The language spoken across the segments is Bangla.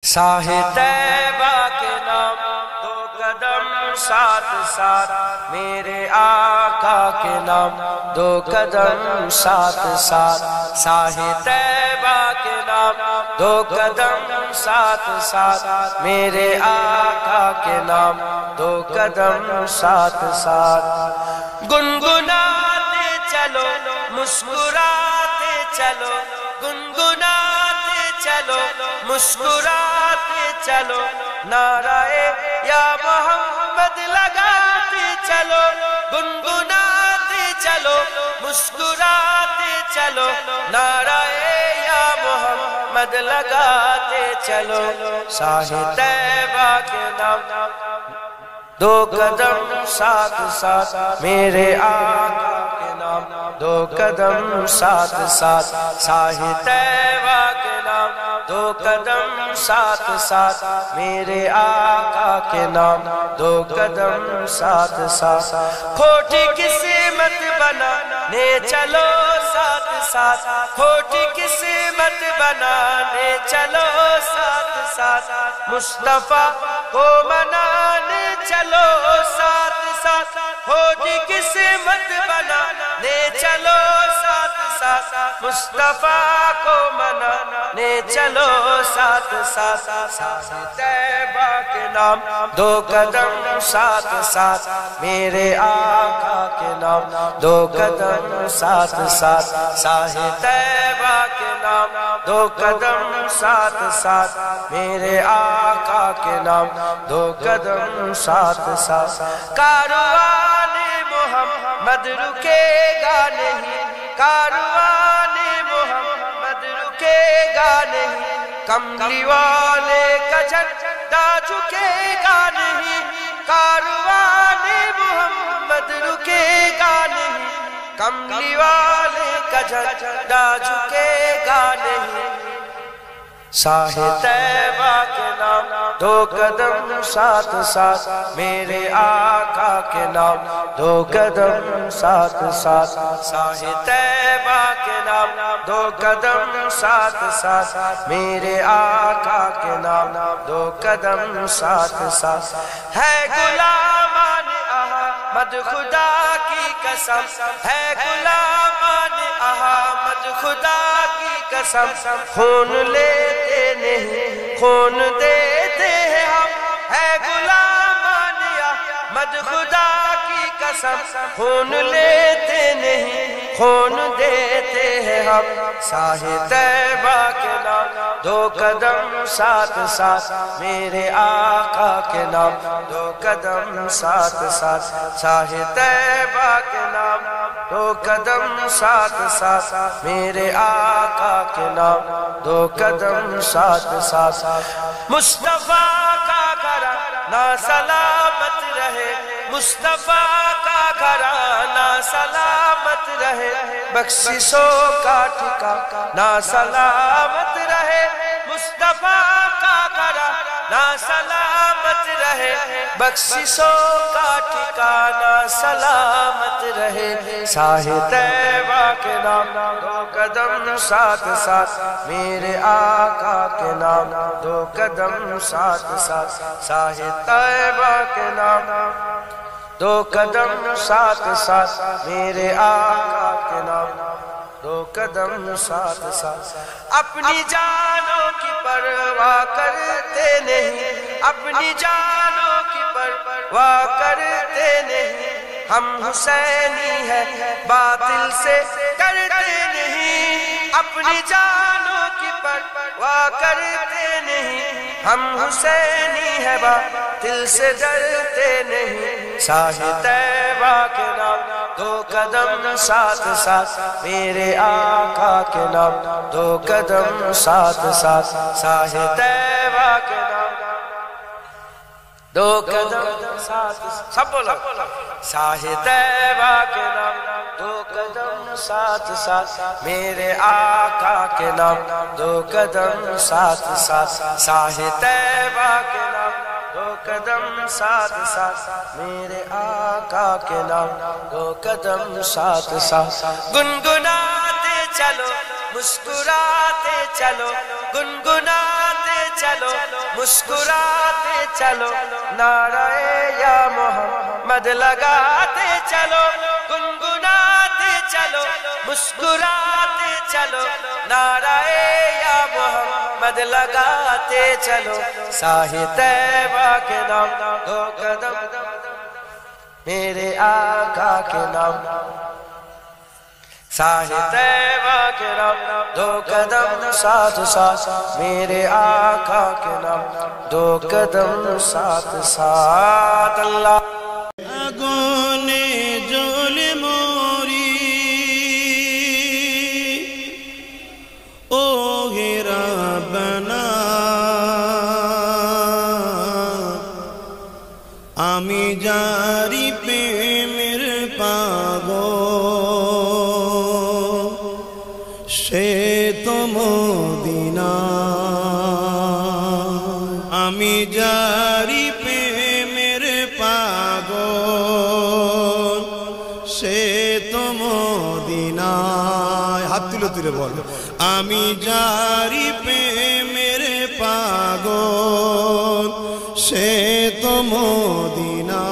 साहे तैबा के नाम दो कदम साथ साथ, मेरे आका के नाम दो कदम साथ साथ। साहे तैबा के नाम दो कदम साथ साथ, मेरे आका के नाम दो कदम साथ साथ। गुनगुनाते चलो मुस्कुराते चलो, गुनगुनाते चलो मुस्कुराते चलो, नाराए या मोहम्मद लगाते चलो। गुनगुनाते चलो मुस्कुराते चलो, नाराए या मोहम्मद लगाते चलो। साहे तैबा के नाम दो कदम साथ साथ, मेरे आका के नाम दो कदम साथ साथ। साहे तैबा के नाम दो कदम साथ साथ, मेरे आका के नाम दो कदम साथ साथ। खोटी किस्मत बनाने चलो साथ साथ, खोटी किस्मत बनाने चलो साथ साथ। मुस्तफा को मनाने चलो साथ साथ, खोटी किस्मत बनाने चलो साथ साथ। मुस्तफा को मनाने चलो साथ साथ। साहे तैबा के नाम दो कदम साथ साथ, मेरे आका के नाम दो कदम साथ साथ। साहे तैबा के नाम दो कदम साथ साथ, मेरे आका के नाम दो कदम साथ साथ। कारवाने मोहम्मद रुकेगा नहीं, कारवाने मोहम्मद रुकेगा नहीं। कमली वाले का झंडा झुकेगा नहीं, कारवाने मोहम्मद रुकेगा नहीं। कमली वाले का झंडा झुकेगा नहीं। साहे तैबा के नाम दो कदम साथ साथ, मेरे आका के नाम दो कदम साथ साथ। साहे तैबा के नाम दो कदम साथ साथ, मेरे आका के नाम दो कदम साथ साथ। है गुलामान अहमद खुदा की कसम, है गुलामान अहमद खुदा की कसम। खून लेते नहीं खून देते हैं हम, है गुलामान अहमद खुदा की कसम। खून लेते नहीं खून देते हैं हम। साहे तैबा के नाम दो कदम साथ साथ, मेरे आका के नाम दो कदम साथ साथ। साहे तैबा के नाम दो कदम साथ साथ, मेरे आका के नाम दो कदम साथ साथ। मुस्तफा का घराना सलामत रहे, मुस्तफा का घराना सलामत रहे। बख्शिशों का ठिकाना सलामत रहे, मुस्तफा का घराना सलामत रहे। बख्शिशों का ठिकाना सलामत रहे। साहे तैबा के नाम दो कदम साथ साथ, मेरे आका के नाम दो कदम साथ साथ। साहे तैबा के नाम दो कदम साथ साथ, मेरे आका के नाम दो कदम साथ साथ। अपनी जानों की परवाह करते नहीं, अपनी जानों की परवाह करते नहीं। हम हुसैनी है बातिल से करते नहीं, अपनी जानों की परवाह करते नहीं। हम हुसैनी है बातिल से डरते नहीं। साहे तैबा के नाम दो कदम साथ साथ, मेरे आका के नाम दो कदम साथ साथ। साहे तैबा के नाम दो कदम साथ, सब बोलो। साहे तैबा के नाम दो कदम साथ साथ, मेरे आका के नाम दो कदम साथ साथ। साहे तैबा के नाम दो कदम साथ साथ, मेरे आका के नाम दो कदम साथ साथ। गुनगुनाते चलो मुस्कुराते चलो, गुनगुनाते चलो मुस्कुराते चलो नाराए या मोहम्मद लगाते चलो गुनगुनाते चलो मुस्कुराते चलो नाराए या मोहम्मद लगाते चलो साहे तैबा के नाम दो कदम मेरे आका के नाम साहे तैबा के नाम दो कदम साथ साथ मेरे आका के नाम दो कदम साथ साथ अल्लाह आगोने जोले मोरी ओ हे रब्बना आमी जारी प्रेमेर पागल से तो मदिना आमी जारी प्रेमेर पागल से तो मदिना हाथ तुले तुले बोल आमी जारी प्रेमेर पागल से तो मदिना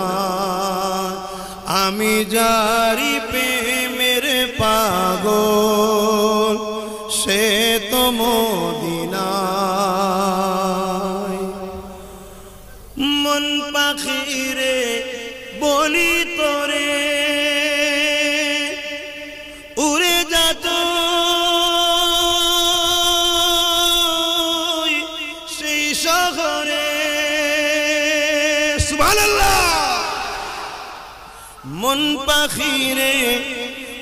आमी जारी प्रेमेर पागल से तो मदिना मन पाखिरे बोली तोरे उड़े जा तो সেই শহরে সুবহানাল্লাহ মন পাখিরে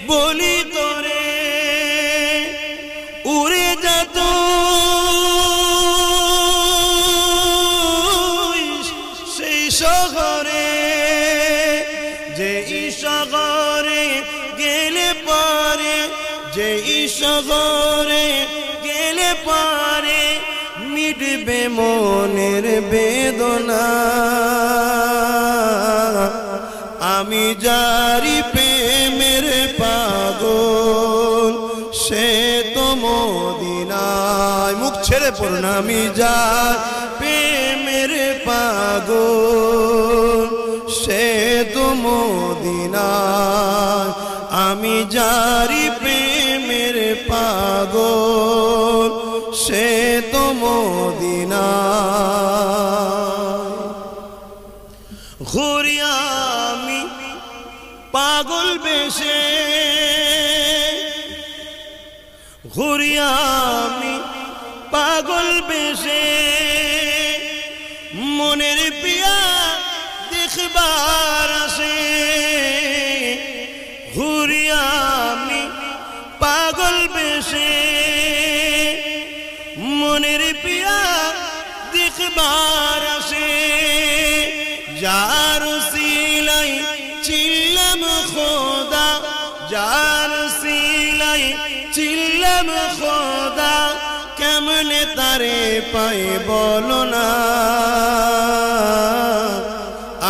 বলি তোরে উড়ে যা তো সেই শহরে যে শহরে গেলে পারে যে শহরে গেলে পারে মিটবে মনের বেদনা আমি যারি প্রেমের পাগল সে তো মদিনায় মুখ ছেড়ে পড়ুন আমি যার প্রেমের পাগল সে তো মদিনায় আমি যারি প্রেমের পাগল সে তো মদিনায় ঘুরি আমি পাগল বেশে ঘুরি আমি পাগল বেশে মনের পিয়া দেখবার আসে ঘুরি আমি পাগল বেশে মনের পিয়া দেখবার আসে যার সিলাই চিল্লাম খোদা যার সিলাই চিল্লাম খোদা কেমনে তারে পাই বলো না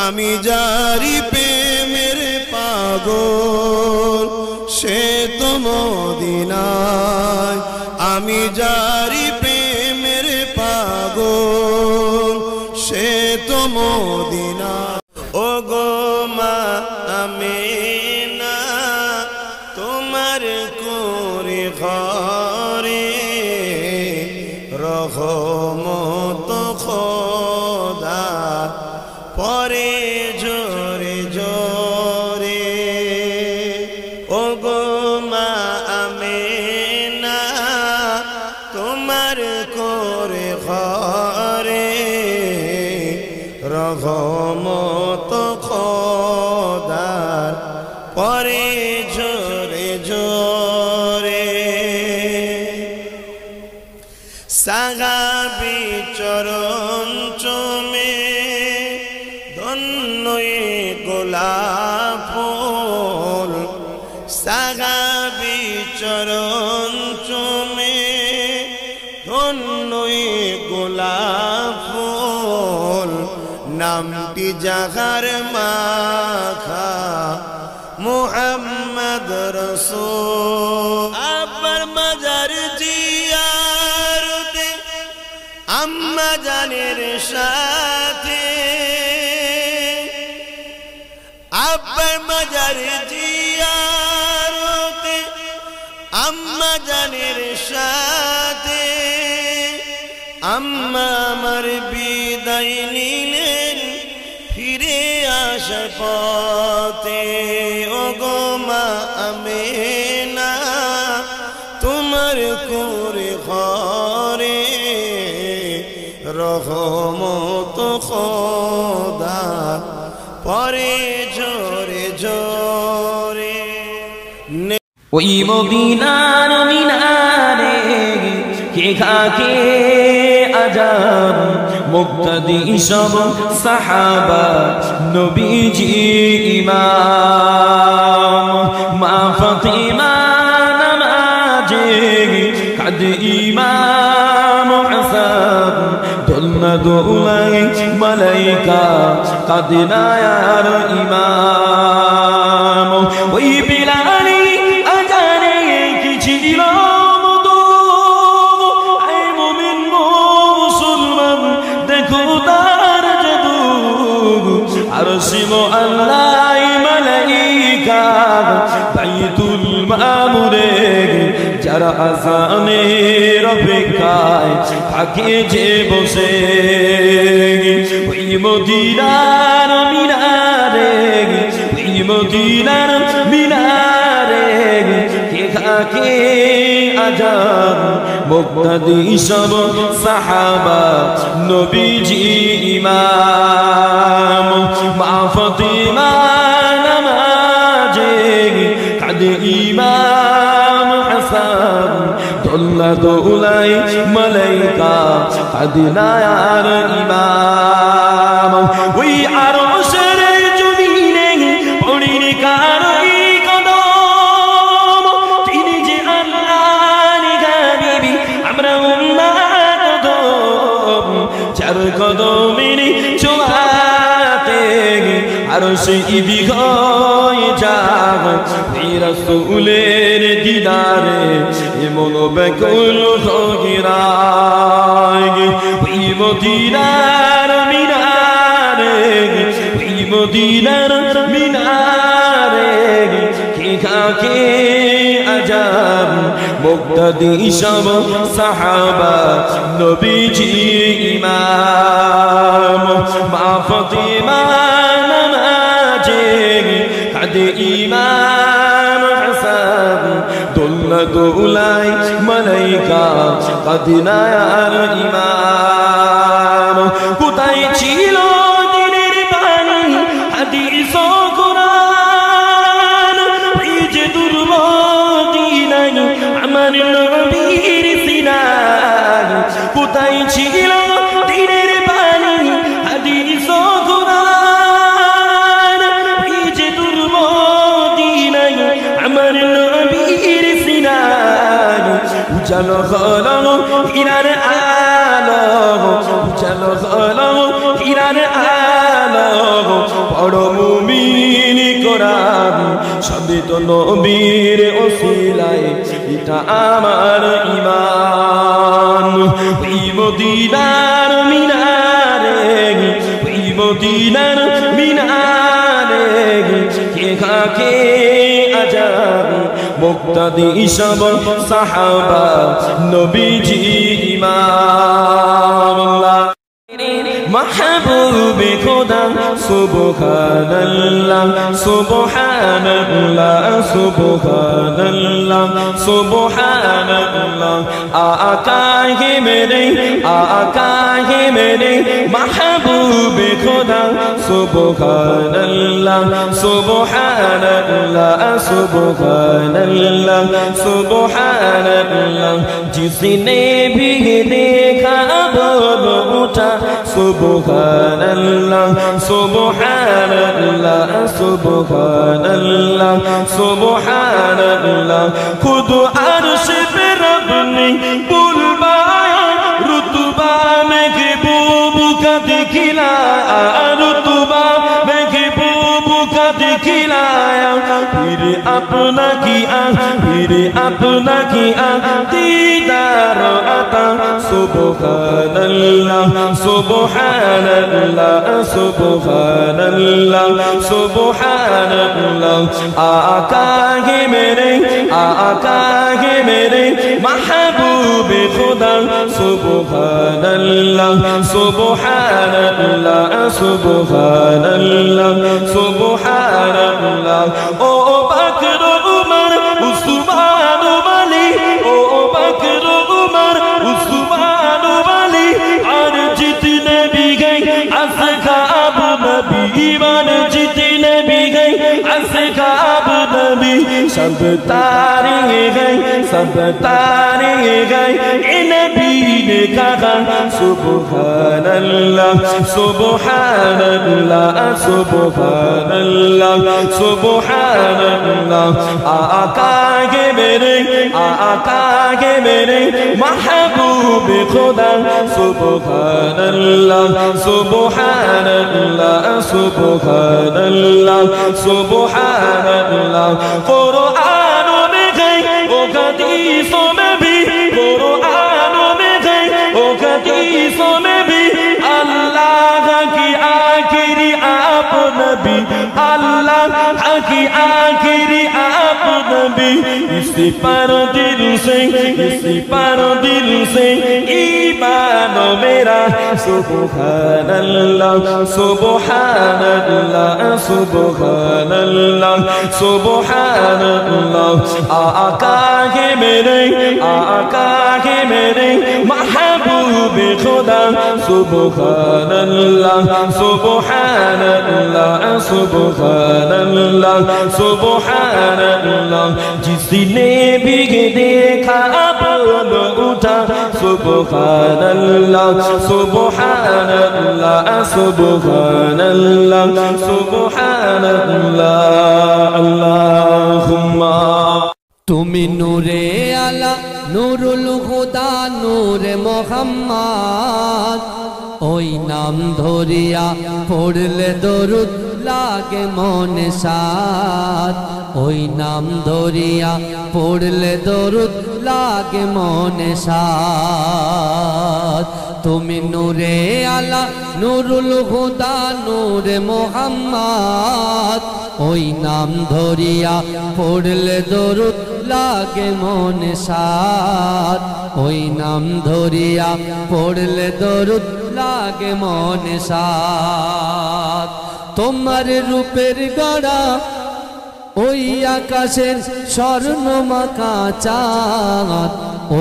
আমি যারি প্রেমের পাগল সে তো মদিনায় আমি যারি প্রেমের পাগল সে তো মদিনায় ও গো মা আমিনা তোমার করে ঘরে রহমত খোদা পরে জোরে জোরে ও গো মা আমিনা তোমার করে ঘরে রহমত খোদার পরে জোরে জোরে সাহাবী চরণ চুমে ধন্য গোলাপ ফুল সাহাবী চরণ চুমে ধন্য গোলাপ ফুল নামটি যাহার মাখা মুহাম্মদ রাসূল আবার মাজার জিয়ারতে আম্মা সাথে আব্বার মাজার জিয়ারতে আম্মা জানের সাথে আম্মা আমার বিদায় নিলেন ফিরে আসার পথে। ওগো মা আমেনা তোমার করে ঘরে রহমত খোদা পরে জোরে জোরে। ওই মদিনার মিনারে কে খাকে আজাব মুক্তাদি সব সাহাবা নবীজি ইমাম। মা ফাতিমা নামাজে কাঁদে ইমাম হাসান দোলনা দোলায় মালাইকা কাঁদে না আর ইমাম। ওই বিলালি আজানে কি ছিল মধু আয় মুমিন মুসলমান দেখো তার জাদু। আরশি মুআল্লাই মালাইকা বাইতুল মামুরে যারা আজানের অপেক্ষায় থাকে যে বসে। ওই মদিনার মিনারে ওই মদিনার মিনারে কে খাকে আজাব মুক্তাদি সব সাহাবা নবীজি ইমাম। মা ফাতিমা নামাজে কাঁদে ইমাম হাসান দোলনা দোলায় মালাইকা কাঁদে না আর ইমাম। ওই আরশের জমিনে পড়িনি কারই কদম তিনি যে আল্লাহর হাবিবি আমরা উম্মার কদম চার কদমের ছোঁয়াতে আরশে ইদি হয়ে যায় রাসূলের দিদারে এমন ব্যাকুল হইরায়। ওই মদিনার মিনারে ওই মদিনার মিনারে কে খাকে আজাব মুক্তাদি সব সাহাবা নবীজি ইমাম। মা ফাতিমা নামাজে কাঁদে ইমাম হাসান দোলনা দোলায় মালাইকা কাঁদে না আর ইমাম। কোথায় ছিল দিনের বাণী হাদিস ও কুরআন এই যে দুর্মদিনায় আমার নবীর সিনায়। কোথায় ছিল দিনের বাণী হাদিস ও কুরআন এই যে দুর্মদিনায় আমার নবীর সিনায়। উজালো হলো হীরার আলো উজালো হলো হীরার আলো বড় মুমিন কোরআন সবই তো নবীর ওসিলায় এটা আমার ঈমান। ওই মদিনার মিনারে ওই মদিনার মিনারে কে খাকে আজাব মুক্তাদি সব সাহাবা নবীজি ইমাম। महबूब खुदा सुबहानल्लाह सुबहानल्लाह सुबहानल्लाह सुबहानल्लाह आका है मेरे महबूब खुदा सुबहानल्लाह सुबहानल्लाह सुबहानल्लाह सुबहानल्लाह जिसने भी देखा बोलो उठा सुबहानल्लाह सुबहानल्लाह सुबहानल्लाह सुबहानल्लाह खुद अर्श पे रब ने बुलवाया रुतबा महबूब का दिखलाया रुतबा महबूब का दिखलाया फिर अपना किया फिर अपना किया दीदार अता सुबहानल्लाह सुबहानल्लाह सुबहानल्लाह सुबहानल्लाह आका है मेरे महबूब खुदा सुबहानल्लाह सुबहानल्लाह सुबहानल्लाह सुबहानल्लाह ओ बकर उमर उस्मान वाली ओ बकर उमर उस्मान वाली और जितने भी गए असहाब नबी ईमान जितने भी गए असहाब नबी सब तारे गए नबी ने कहा सुबहानल्लाह सुबहानल्लाह सुबहानल्लाह सुबहानल्लाह आका के मेरे महबूब खुदा सुबहानल्लाह सुबहानल्लाह सुबहानल्लाह सुबहानल्लाह कुरान में गए ओ हदीसों में भी कुरान में गए ओ हदीसों में भी अल्लाह की आखिरी आप नबी अल्लाह की आखिरी आप नबी इसी पर दिल से ईमान मेरा सुबहानल्लाह सुबहानल्लाह सुबहानल्लाह सुबहानल्लाह आका के मेरे महबूब खुदा सुबहानल्लाह सुबहानल्लाह सुबहानल्लाह सुबहानल्लाह जिसने भी देखा बोल उठा सुबहानल्लाह सुबहानल्लाह सुबहानल्लाह सुबहानल्लाह अल्लाहुम्मा তুমি নূরে আলা নুরুল খুদা নূরে মোহাম্মদ ওই নাম ধরিয়া পড়লে দরুদ লাগে মনে সাদ ওই নাম ধরিয়া পড়লে দরুদ লাগে মনে সাদ তুমি নূরে আলা নুরুল খুদা নূরে মোহাম্মদ ওই নাম ধরিয়া পড়লে দরুদ লাগে মনে সাদ ওই নাম ধরিয়া পড়লে দরুদ লাগে মনে সাদ তোমার রূপের গড়া ওই আকাশের স্বর্ণমাখা চাঁদ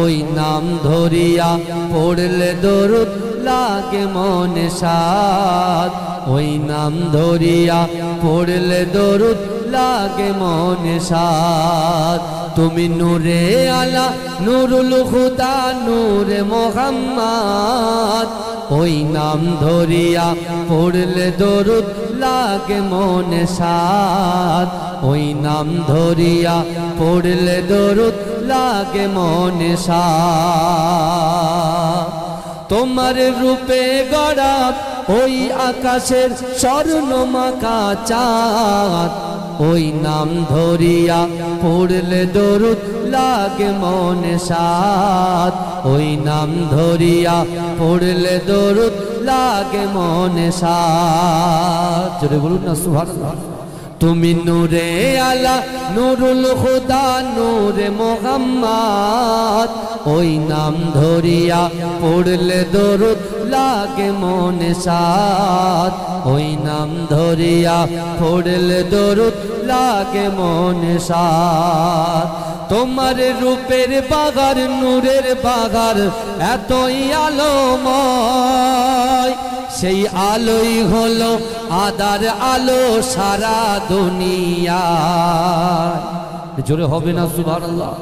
ওই নাম ধরিয়া পড়লে দরুদ লাগে মনে সাদ ওই নাম ধরিয়া পড়লে দরুদ লাগে মনে সাদ তুমি নূরে আলা নুরুল খুদা নূরে মোহাম্মদ ওই নাম ধরিয়া পড়লে দরুদ লাগে মনে সাদ ওই নাম ধরিয়া পড়লে দরুদ লাগে মনে সাদ তোমার রূপে গড়া ওই আকাশের স্বর্ণমাখা চাঁদ ওই নাম ধরিয়া পড়লে দরুদ লাগে মনে সাদ ওই নাম ধরিয়া পড়লে দরুদ লাগে মনে সাদ জোরে বলুন না সুবহানাল্লাহ তুমি নূরে আলা নুরুল খুদা নূরে মোহাম্মদ ওই নাম ধরিয়া পড়লে দরুদ লাগে মনে সাদ ওই নাম ধরিয়া পড়লে দরুদ লাগে মনে সাদ তোমার রূপের বাগার নূরের বাগার এতই আলোময় সেই আলোই হলো আদার আলো সারা দুনিয়া জোরে হবে না সুবহানাল্লাহ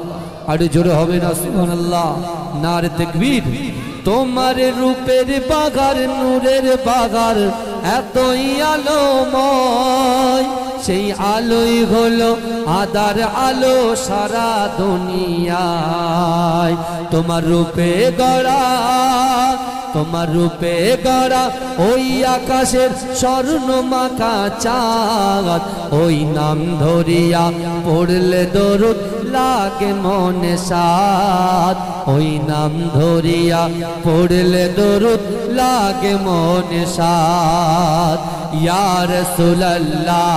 আরে জোরে হবে না সুবহানাল্লাহ নারে তাকবীর তোমার রূপের বাগার নূরের বাগার এতই আলোময় সেই আলোই হলো আদার আলো সারা দুনিয়ায় তোমার রূপে গড়া তোমার রূপে গড়া ওই আকাশের স্বর্ণ মাখা চাঁদ ওই নাম ধরিয়া পড়লে দরুদ লাগে মনে সাদ ওই নাম ধরিয়া পড়লে দরুদ লাগে মনে সাদ ইয়া রাসূলুল্লাহ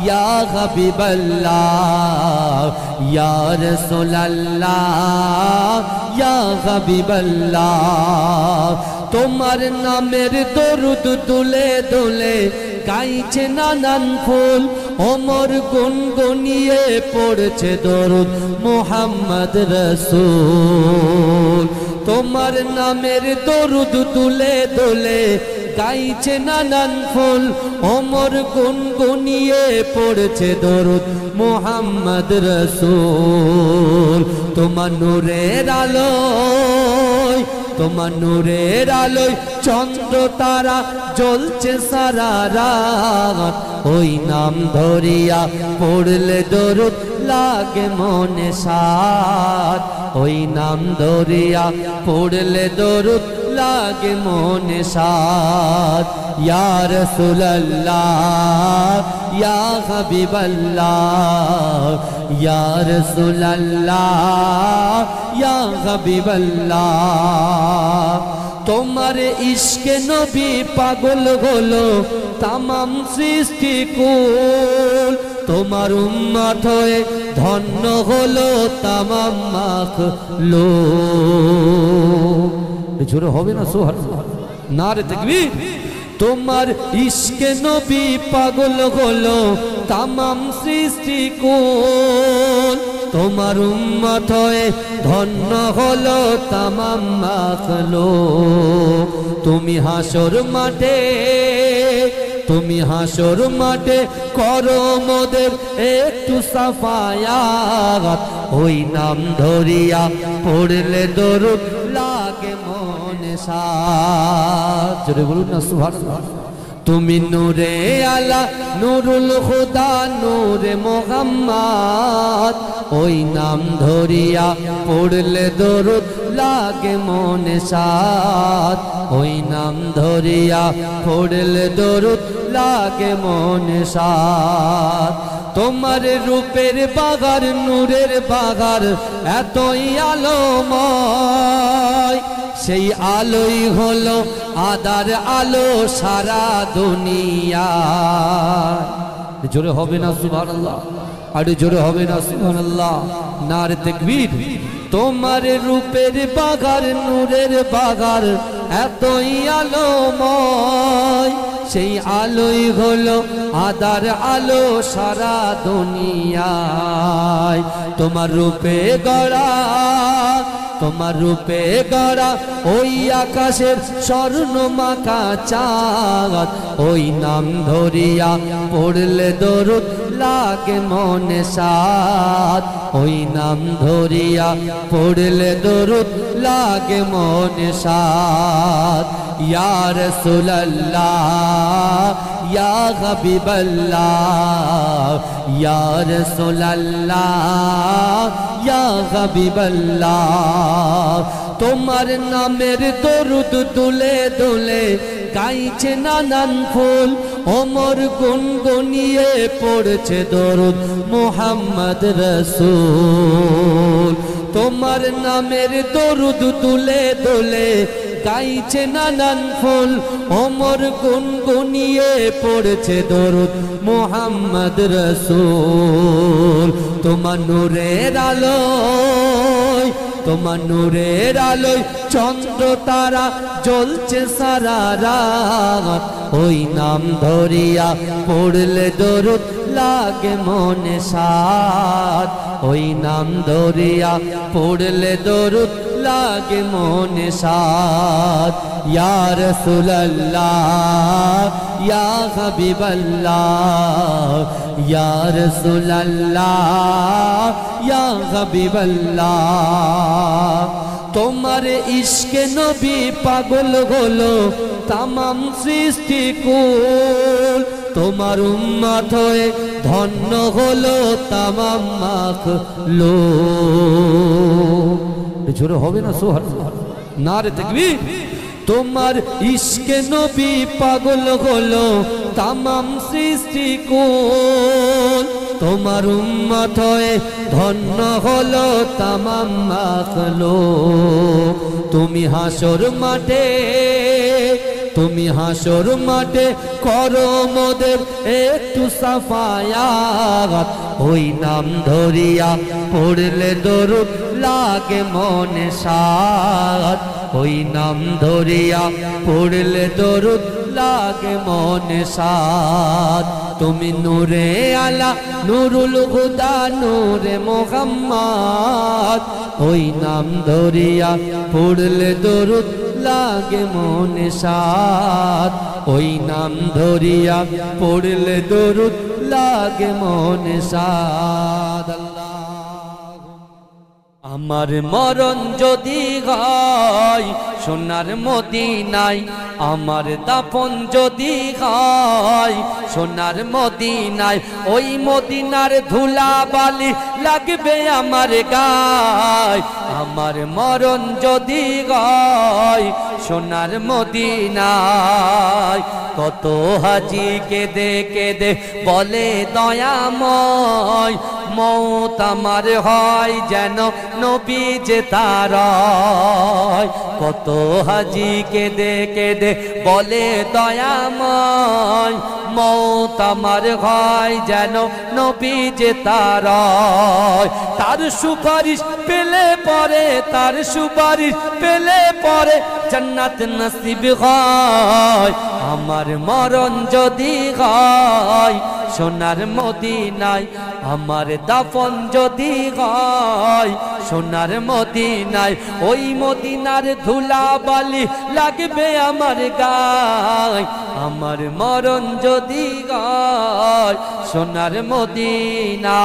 ইয়া হাবিবাল্লাহ ইয়া রাসূলুল্লাহ ইয়া হাবিবাল্লাহ তোমার নামের দরুদ দুলে দুলে গাইছে নানান ফুল ওমর গুনগুনিয়ে পড়ছে দরুদ মুহাম্মদ রাসূল তোমার নামের দরুদ দুলে দুলে গাইছে নানান ফুল ওমর গুনগুনিয়ে পড়ছে দরুদ মুহাম্মদ রাসূল তোমার নূরের আলোয় তোমার নূরের আলোয় চন্দ্র তারা জ্বলছে সারা রাত ওই নাম ধরিয়া পড়লে দরুদ লাগে মনে সাদ ওই নাম ধরিয়া পড়লে দরুদ লাগে মনে সাদ ইয়া রাসূলুল্লাহ ইয়া হাবিবাল্লাহ ইয়া রাসূলুল্লাহ ইয়া হাবিবাল্লাহ তোমার ইশকে নবী পাগল হলো তামাম সৃষ্টি কুল তোমার উম্মত হয়ে ধন্য হলো তামাম মাখলুক জোরে হবে না সুবহানাল্লাহ নারে তাকবীর তোমার ইশকে নবী পাগল হলো তামাম সৃষ্টি কুল তোমার উম্মত হয়ে ধন্য হলো তামাম মাখলুক তুমি হাসর মাঠে করো মোদের একটু সাফায়াত ওই নাম ধরিয়া পড়লে দরুদ লাগে মনে সাদ জোরে বলুন না সুবহানাল্লাহ তুমি নূরে আলা নূরুল খুদা নূরে মুহাম্মদ ওই নাম ধরিয়া পড়লে দরুদ লাগে মনে সাদ ওই নাম ধরিয়া পড়লে দরুদ লাগে মনে সাদ তোমার রূপের বাগার নূরের বাগার এতই আলোময় সেই আলোই হলো আদার আলো সারা দুনিয়া জোরে হবে না সুবহানাল্লাহ আরে জোরে হবে না সুবহানাল্লাহ নারে তাকবীর তোমার রূপের বাগার নূরের বাগার এতই আলোময় সেই আলোই হলো আদার আলো সারা দুনিয়ায় তোমার রূপে গড়া ওই আকাশের স্বর্ণ মাখা চাঁদ ওই নাম ধরিয়া পড়লে দরুদ লাগে মনে সাদ ওই নাম ধরিয়া পড়লে দরুদ লাগে মনে সাদ ইয়া রাসূলুল্লাহ ইয়া হাবিবাল্লাহ ইয়া রাসূলুল্লাহ ইয়া হাবিবাল্লাহ তোমার নামের দরুদ দুলে দুলে গাইছে নানান ফুল ওমর গুনগুনিয়ে পড়ছে দরুদ মুহাম্মদ রাসূল তোমার নামের দরুদ দুলে দুলে গাইছে নানান ফুল ওমর গুনগুনিয়ে পড়ছে দরুদ মুহাম্মদ রাসূল তোমার নূরের আলোয় চন্দ্র তারা জ্বলছে সারা রাত ওই নাম ধরিয়া পড়লে দরুদ লাগে মনে সাদ ওই নাম ধরিয়া পড়লে দরুদ লাগে মনে সাদ ইয়া রাসূলুল্লাহ ইয়া হাবিবাল্লাহ ইয়া রাসূলুল্লাহ ইয়া হাবিবাল্লাহ তোমার ইশকে নবী পাগল হলো তামাম সৃষ্টি কুল তোমার উম্মত হয়ে ধন্য হলো তামাম মাখলুক জোরে হবে না সুবহানাল্লাহ নারে তাকবীর। তোমার ইশকে নবী পাগল হলো তামাম সৃষ্টি কুল, তোমার উম্মত হয়ে ধন্য হলো তামাম মাখলুক। তুমি হাসর মাঠে, তুমি হাসর মাঠে করো মোদের একটু সাফায়াত, ওই নাম ধরিয়া পড়লে দরুদ লাগে মনে সাদ, ওই নাম ধরিয়া পড়লে দরুদ লাগে মনে সাদ। তুমি নূরে আলা নুরুল হুদা নূরে মুহাম্মদ, ওই নাম ধরিয়া পড়লে দরুদ লাগে মনে সাদ, ওই নাম ধরিয়া পড়লে দরুদ লাগে মনে সাদ। আমার মরণ যদি হয় সোনার মদিনায়, আমার দাফন যদি হয় সোনার মদিনায়, ওই মদিনার ধুলা বালি লাগবে আমার গায়। আমার মরণ যদি হয় সোনার মদিনায়, কত হাজি কেঁদে কেঁদে বলে দয়াময়, মৌত আমার হয় যেন নবী যে তার। কত হাজি কেঁদে কেঁদে বলে দয়াময়, মৌত আমার হয় যেন নবী যে তার। তার সুপারিশ পেলে পরে, তার সুপারিশ পেলে পরে জান্নাত নসিব হয়। আমার মরণ যদি হয় সোনার মদিনায়, আমার দাফন যদি হয় সোনার মদিনায়, ওই মদিনার ধুলা বালি লাগবে আমার গায়। আমার মরণ যদি হয় সোনার মদিনায়,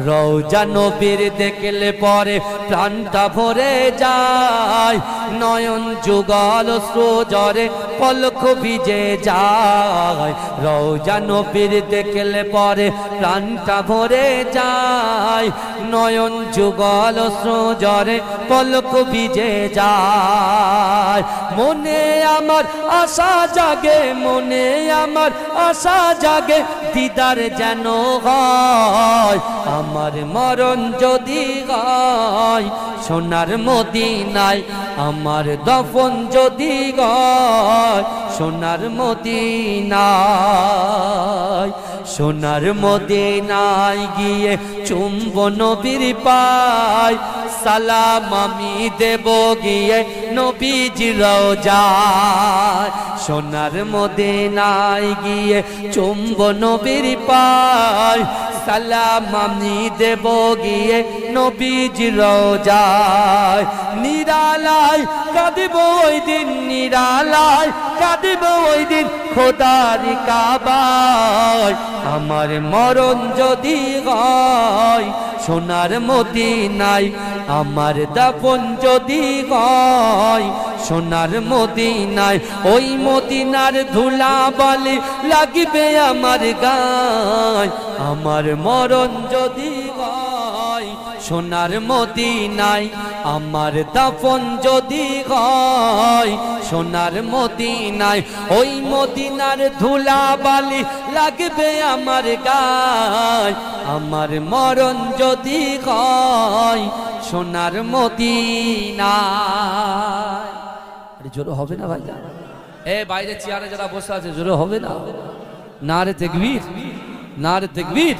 রওজা নবীর দেখলে পরে প্রাণটা ভরে যায়, নয়ন যুগল অশ্রুজরে পলক ভিজে যায়। রওজা নবীর দেখলে পরে প্রাণটা ভরে যায়, নয়ন যুগল অশ্রুজরে পলক ভিজে যায়। মনে আমার আশা জাগে, মনে আমার আশা জাগে, দিদার যেন হয়। আমার মরণ যদি হয় সোনার মদিনায়, আমার দফন যদি হয় সোনার মদিনায়। সোনার মদিনায় গিয়ে চুম্ব নবীর পায়, সালাম আমি দেব গিয়ে নবীজির রওজায়। সোনার মদিনায় গিয়ে চুম্ব নবীর পায়, সালাম আমি দেব গিয়ে নবীজির রওজায়। নিরালায় কাঁদিব ওই দিন, নিরালায় কাঁদিব ওই দিন খোদার কাবায়। আমার মরণ যদি হয় সোনার মদিনায়, আমার দাফন যদি হয় সোনার মদিনায়, ওই মদিনার ধুলা বালি লাগবে আমার গায়। আমার মরণ যদি হয় সোনার মদিনায়, আমার দাফন যদি হয় সোনার মদিনায়, ওই মদিনার ধুলা বালি লাগবে আমার গায়। আমার মরণ যদি হয় সোনার মদিনায়। জোরে হবে না ভাই? এ বাইরে চেয়ারে যারা বসে আছে জোরে হবে না? নারে তাকবীর, নারে তাকবীর।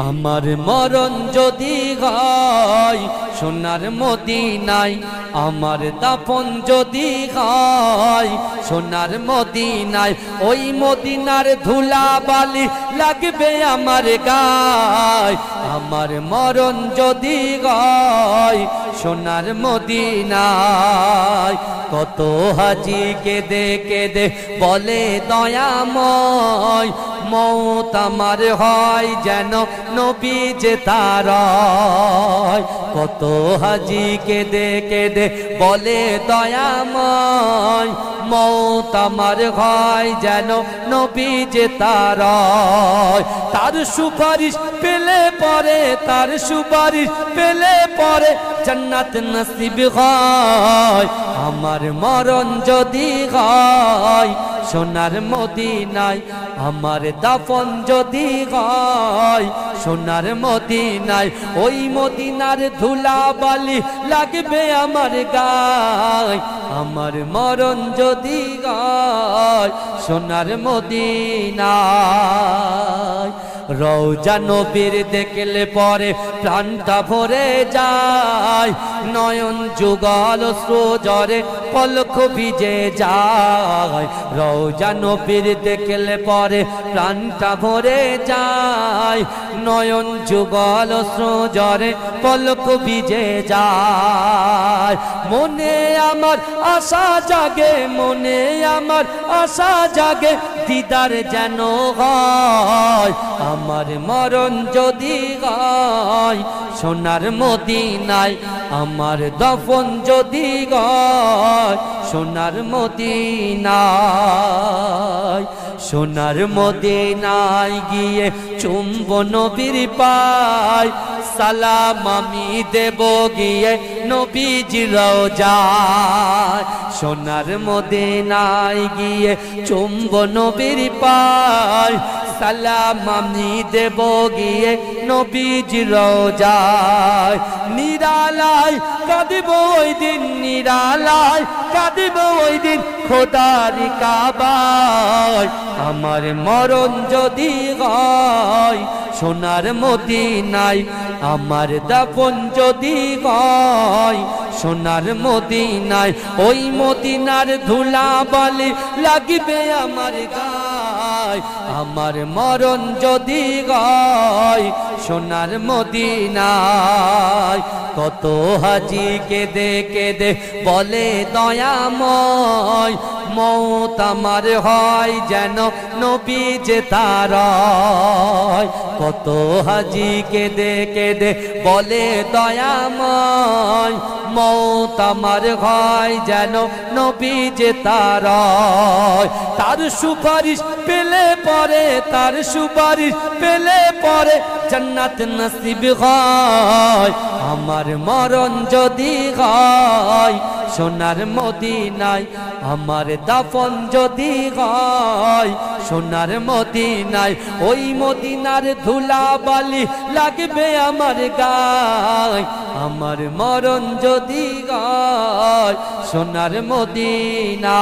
আমার মরণ যদি হয় সোনার মদিনায়, আমার দাফন যদি হয় সোনার মদিনায়, ওই মদিনার ধুলা বালি লাগবে আমার গায়। আমার মরণ যদি হয় সোনার মদিনায়, কত হাজি কেঁদে কেঁদে বলে দয়াময়, মৌত আমার হয় যেন নবী যে তার। কত হাজি কেঁদে কেঁদে বলে দয়াময়, মওত আমার হয় যেন নবী যে তার সুপারিশ পেলে পরে, তার সুপারিশ পেলে পরে জান্নাত নসিব হয়। আমার মরণ যদি হয় সোনার মদিনায়, আমার দাফন যদি হয় সোনার মদিনায়, ওই মদিনার ধুলা বালি লাগবে আমার গায়। আমার মরণ যদি হয় সোনার মদিনায়, রওজা নবীর দেখলে পরে প্রাণটা ভরে যায়, নয়ন যুগল অশ্রুজরে পলক ভিজে যায়। রওজা নবীর দেখলে পরে প্রাণটা ভরে যায়, নয়ন যুগল অশ্রুজরে পলক ভিজে যায়। মনে আমার আশা জাগে, মনে আমার আশা জাগে, দিদার যেন হয়। আমার মরণ যদি হয় সোনার মদিনায়, আমার দফন যদি হয় সোনার মদিনায়। সোনার মদিনায় গিয়ে চুম্ব নবীর পায়, সালাম আমি দেব গিয়ে নবীজির রওজায়। সোনার মদিনায় গিয়ে চুম্ব নবীর পায়, সালাম আমি দেব গিয়ে নবীজির রওজায়। নিরালায় কাঁদিব ওই দিন, নিরালায় কাঁদিব ওই দিন খোদার কাবায়। আমার মরণ যদি হয় সোনার মদিনায়, আমার দাফন যদি হয় সোনার মদিনায়, ওই মদিনার ধুলা বালি লাগবে আমার গায়। আমার মরণ যদি হয় সোনার মদিনায়, কত হাজি কেঁদে কেঁদে বলে দয়াময়, মওত আমার হয় যেন নবী যে তার। কত হাজি কেঁদে কেঁদে বলে দয়াময়, মওত আমার হয় যেন নবী যে তার। তার সুপারিশ পেলে পরে, তার সুপারিশ পেলে পরে জান্নাত নসিব হয়। আমার মরণ যদি হয় সোনার মদিনায়, আমার দাফন যদি হয় সোনার মদিনায়, ওই মদিনার ধুলা বালি লাগবে আমার গায়। আমার মরণ যদি হয় সোনার মদিনায়,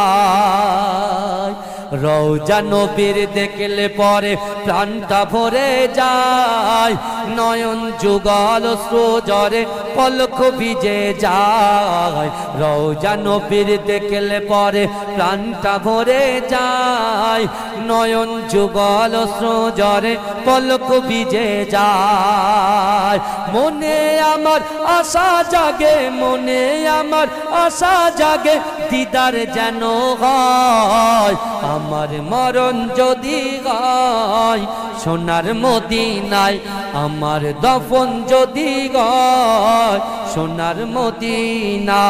রওজা নবীর দেখলে পরে প্রাণটা ভরে যায়, নয়ন যুগল অশ্রুজরে পলক ভিজে যায়। রওজা নবীর দেখলে পরে প্রাণটা ভরে যায়, নয়ন যুগল অশ্রুজরে পলক ভিজে যায়। মনে আমার আশা জাগে, মনে আমার আশা জাগে, দিদার যেন হয়। আমার মরণ যদি হয় সোনার মদিনায়, আমার দফন যদি হয় সোনার মদিনায়।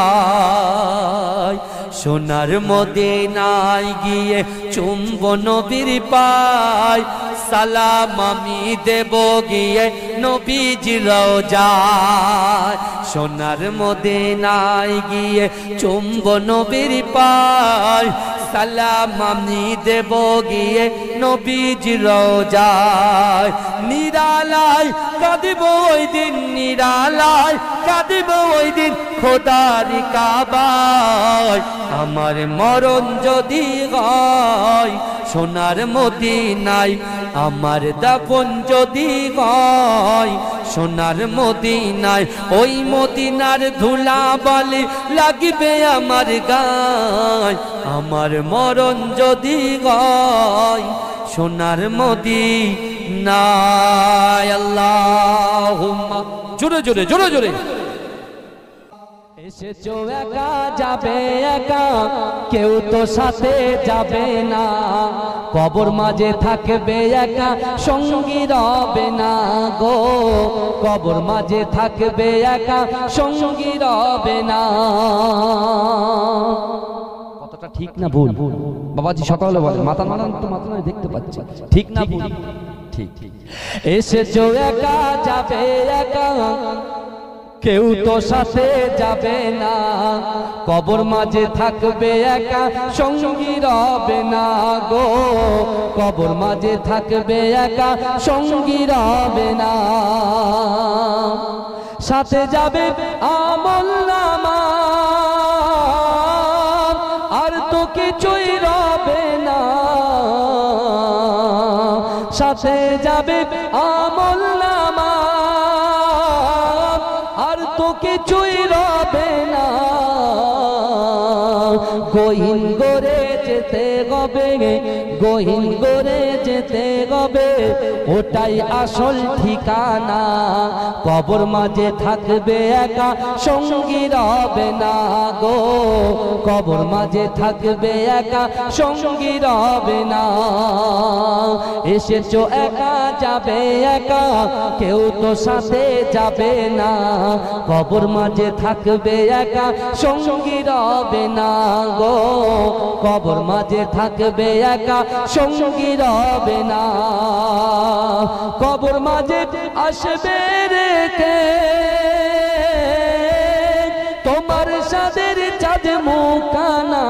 সোনার মদিনায় গিয়ে চুম্ব নবীর পায়, সালাম আমি দেব গিয়ে নবীজির রওজায়। সোনার মদিনায় গিয়ে চুম্ব নবীর পায়, সালাম আমি দেব গিয়ে নবীজির রওজায়। নিরালায় কাঁদিব ওই দিন, নিরালায় কাঁদিব ওই দিন খোদার কাবায়। আমার মরণ যদি হয় সোনার মদিনায়, আমার দাফন যদি হয় সোনার মদিনায়, ওই মদিনার ধুলা বালি লাগবে আমার গায়। আমার মরণ যদি হয় সোনার মদিনায়। আল্লাহুম্মা, জোরে জোরে জোরে জোরে। এসেছো একা যাবে একা, কেউ তো সাথে যাবে না, কবর মাঝে থাকবে একা সঙ্গী রবে না গো, কবর মাঝে থাকবে একা সঙ্গী রবে না। কতটা কথাটা ঠিক না ভুল? বাবাজি সকালে বলে, মাথা নাড়ান তো, মাথা নয় দেখতে পাচ্ছি, ঠিক না ভুল? ঠিক। এসেছো একা যাবে একা, কেউ তো সাথে যাবে না, কবর মাঝে থাকবে একা, সঙ্গী রবে না গো, কবর মাঝে থাকবে একা, সঙ্গী রবে না। সাথে যাবে আমলনামা, আর তো কিছুই রবে না, সাথে যাবে আমলনামা, আর তো কিছুই রবে না। গহীন করে যেতে হবে, গহীন করে যেতে হবে, ওটাই আসল ঠিকানা, কবর মাঝে থাকবে একা, সঙ্গী রবে না গো, কবর মাঝে থাকবে একা, সঙ্গী রবে না। এসেছো একা যাবে একা, কেউ তো সাথে যাবে না, কবর মাঝে থাকবে একা, সঙ্গী রবে না গো, কবর মাঝে থাকবে একা, সঙ্গী রবে না। কবর মাঝে আসবে রেখে তোমার সাদের চাঁদ মুখানা,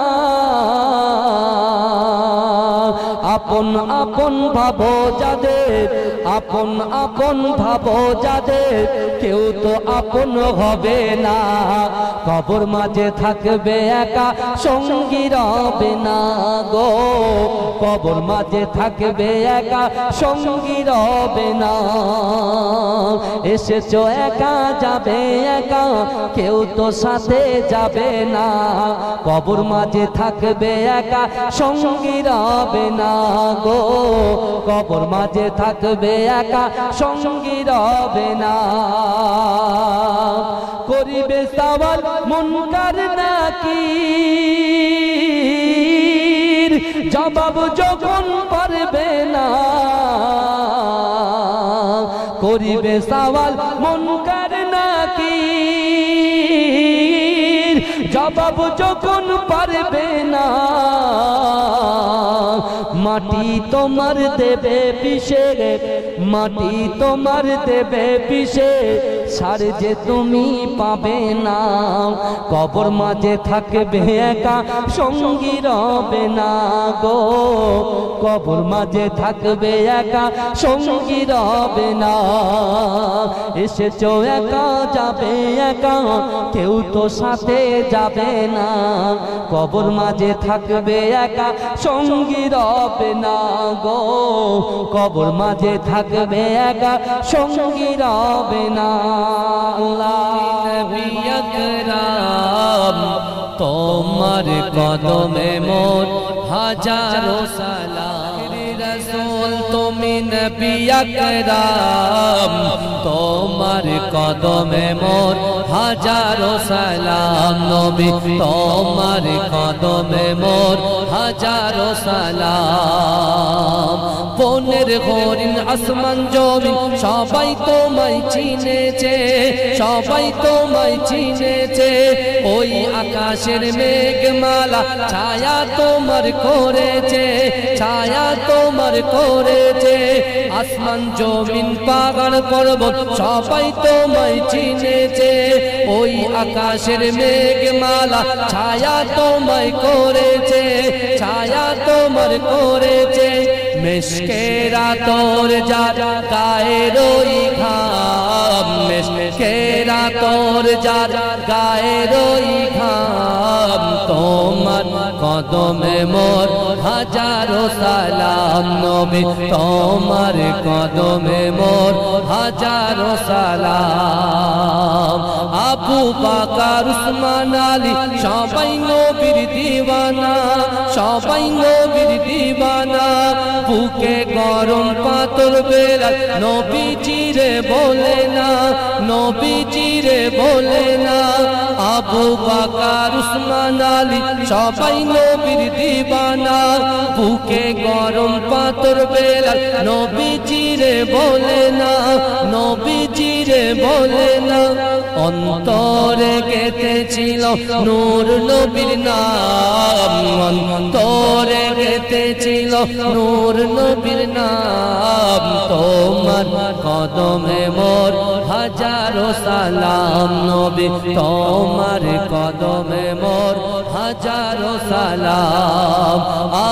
আপন আপন ভাবো যাদের, আপন আপন ভাবো যাদের, কেউ তো আপন হবে না, কবর মাঝে থাকবে একা, সঙ্গী রবে না গো, কবর মাঝে থাকবে একা, সঙ্গী রবে না। এসেছো একা যাবে একা, কেউ তো সাথে যাবে না, কবর মাঝে থাকবে একা, সঙ্গী রবে না গো, কবর মাঝে থাকবে একা, সঙ্গী রবে না। করিবে সওয়াল মুনকার নাকির, জবাব যখন পারবে না, করিবে সওয়াল মুনকার নাকির, জবাব যখন পারবে না। মাটি তোমার দেবে পিষে, মাটি তোমার দেবে পিষে, সার যে তুমি পাবে না, কবর মাঝে থাকবে একা, সঙ্গী রবে না গো, কবর মাঝে থাকবে একা, সঙ্গী রবে না। এসেছো একা যাবে একা, কেউ তো সাথে যাবে না, কবর মাঝে থাকবে একা, সঙ্গী রবে না গো, কবর মাঝে থাকবে একা, সঙ্গী রবে না। নবী আকরাম তোমার কদমে মোর হাজারো সালাম, রাসূল তুমি নবী আকরাম তোমার কদমে মোর হাজারো সালাম, নবী তোমার কদমে মোর হাজারো সালাম। বনের হরিণ আসমান জমিন সবাই তোমায় চিনেছে, সবাই তোমায় চিনেছে, ওই আকাশের মেঘমালা ছায়া তোমার করেছে, ছায়া তোমার করেছে, আসমান জমিন পাহাড় পর্বত সবাই তোমায় চিনেছে, ওই আকাশের মেঘমালা ছায়া তোমায় করেছে, ছায়া তোমার করেছে। মেশকেরা তোর যার গায়ের ওই ঘাম, মেশকেরা তোর যার গায়ের ওই ঘাম, তোমার কদমে মোর হাজারো সালাম, নবী তোমার কদমে মোর হাজারো সালাম। আবু বকর উসমান আলী সবাই নবীর দিওয়ানা, সবাই নবীর দিওয়ানা, বুকে গরম পাথর বেলা নবীজিরে বলে না, নবীজিরে বলে না। আবু বকর উসমান আলী সবাই নবীর দিওয়ানা, বুকে গরম পাথর বেলা নবীজিরে বলে না, নবীজিরে বলে না। অন্তর অন্তরে গেঁথেছিল নূর নবীর নাম, অন্তরে গেঁথেছিল নূর নবীর নাম। তোমার কদমে মোর হাজারো সালাম নবী, তোমার কদমে মোর হাজারো সালাম।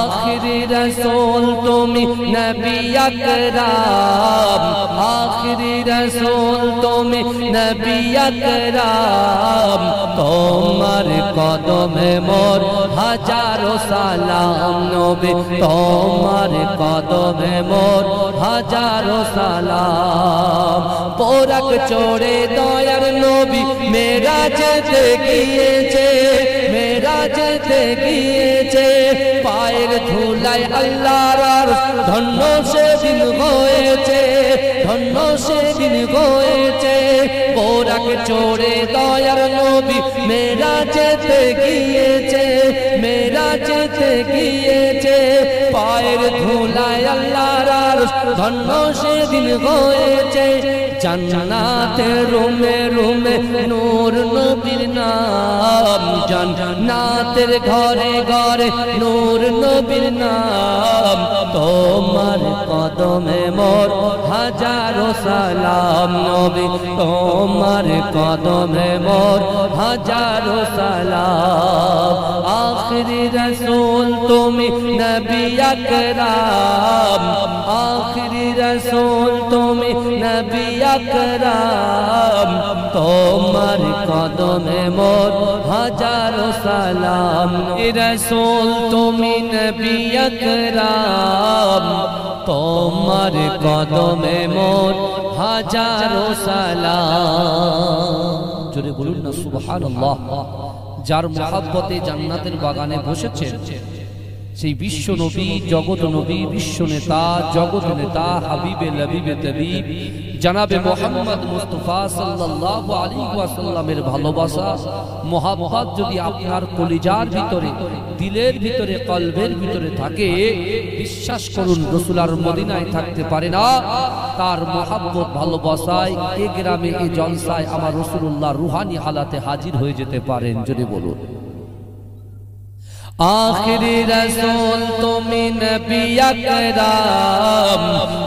আখিরি রসূল তুমি নবী আকরাম, আখিরি রসূল তুমি নবী আকরাম। তোমার কদমে মোর হাজারো সালাম নবী, তোমার কদমে মোর হাজারো সালাম। পোরাক চড়ে দয়ার নবী মেরাজে গিয়েছে, মেরাজে গিয়েছে। পায়ের ধুলায় আল্লাহর আরশ ধন্য সেদিন হয়েছে, ধন্য সেদিন হয়েছে। পোরাক চড়ে দয়ার নবী মেরাজে গিয়েছে, মেরাজে গিয়েছে। পায়ের ধুলায় আল্লাহর আরশ ধন্য সেদিন হয়েছে। জান্নাতের রুমে রুমে নূর নবীর নাম, জান্নাতের ঘরে ঘরে নূর নবীর নাম। তোমার কদমে মোর হাজারো সালাম নবী, তোমার কদমে মোর হাজারো সালাম। আখিরি রসূল তুমি নবী আকরাম, আখিরি রসূল তুমি নবী আকরাম। তোমার কদমে মোর হাজারো সালাম। রসূল তুমি নবী আকরাম, তোমার কদমে মোর হাজারো সালাম। জোরে বলুন না সুবহানাল্লাহ। যার মহব্বতে জান্নাতের বাগানে বসেছেন সেই বিশ্ব নবী, জগৎ নবী, বিশ্ব নেতা, জগৎ নেতা, হাবিবে লবিবে তবিব জনাবে মুহাম্মদ মুস্তাফা সাল্লাল্লাহু আলাইহি ওয়াসাল্লামের ভালোবাসা মহব্বত যদি আপনার কলিজার ভিতরে, দিলের ভিতরে, কলবের ভিতরে থাকে, বিশ্বাস করুন রাসূল আর মদিনায় থাকতে পারে না। তার মহব্বত ভালোবাসায় এই গ্রামে, এই জলসায় আমার রাসূলুল্লাহ রুহানি হালাতে হাজির হয়ে যেতে পারেন। যদি বলুন আখিরি রসূল তুমি নবী আকরাম,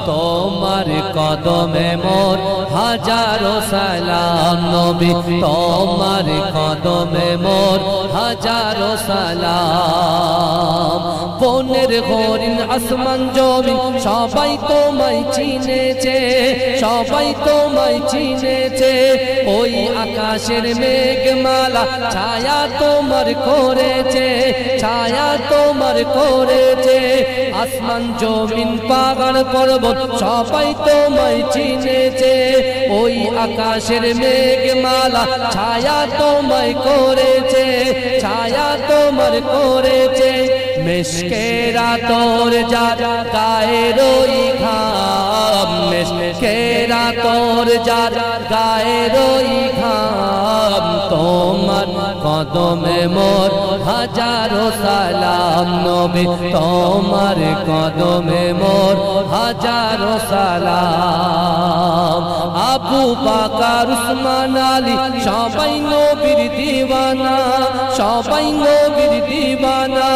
তোমার কদমে মোর হাজারো সালাম নবী, তোমার কদমে মোর হাজারো সালাম। বনের হরিণ আসমান জমিন সবাই তোমায় চিনেছে, সবাই তোমায় চিনেছে। ওই আকাশের মেঘমালা ছায়া তোমার করেছে, ছায়া তোমার করেছে। আসমান জমিন পাহাড় পর্বত সবাই তোমায় চিনেছে। ওই আকাশের মেঘমালা ছায়া তোমায় করেছে, ছায়া তোমার করেছে। মেশকেরা তোর যা গায়ের ওই ঘাম, মেশকেরা তোর যা গায়ের ওই ঘাম। তোমার কদমে মোর হাজারো সালাম নবী, তোমার কদমে মোর হাজারো সালাম। আবু বকর উসমান আলী সবাই নবীর দিওয়ানা, সবাই নবীর দিওয়ানা।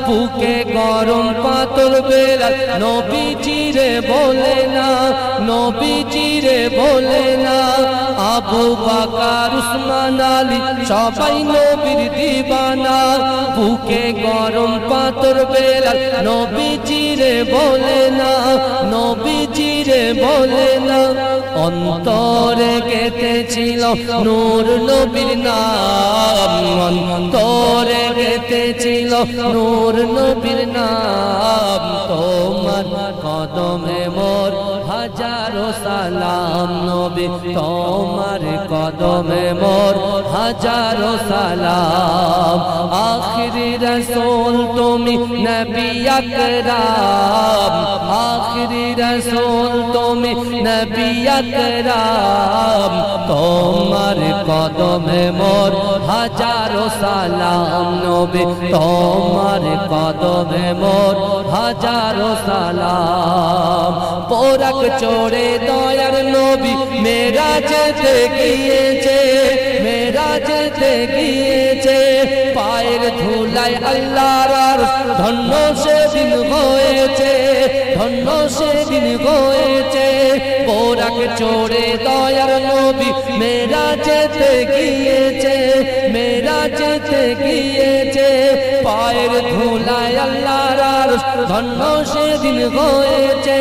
বুকে গরম পাথর বেলাল নবীজিরে বলে না, নবীজিরে বলে না। আবু বকর উসমান আলী সবাই নবীর দিওয়ানা। বুকে গরম পাথর বেলাল নবীজিরে বলে না, নবীজিরে বলে না। অন্তরে গেঁথেছিল নূর নবীর নাম, অন্তরে গেঁথেছিল নূর নবীর নাম। তোমার কদমে মোর হাজারো সালাম নবী, তোমার কদমে মোর হাজারো সালাম। আখিরি রসূল তুমি নবী আকরাম, আখিরি রসূল তুমি নবী আকরাম। তোমার কদমে মোর হাজারো সালাম নবী, তোমার কদমে মোর হাজারো সালাম। পোরাক চড়ে দয়ার নবী মেরাজে গিয়েছে, যেতে গিয়েছে পায়ের ধুলায় আল্লাহর আরশ ধন্য সেদিন হয়েছে ধন্য সেদিন হয়েছে বোরাকে চড়ে দয়ার নবী মেরাজেতে গিয়েছে মেরাজেতে গিয়েছে পায়ের ধুলায় আল্লাহর আরশ ধন্য সেদিন হয়েছে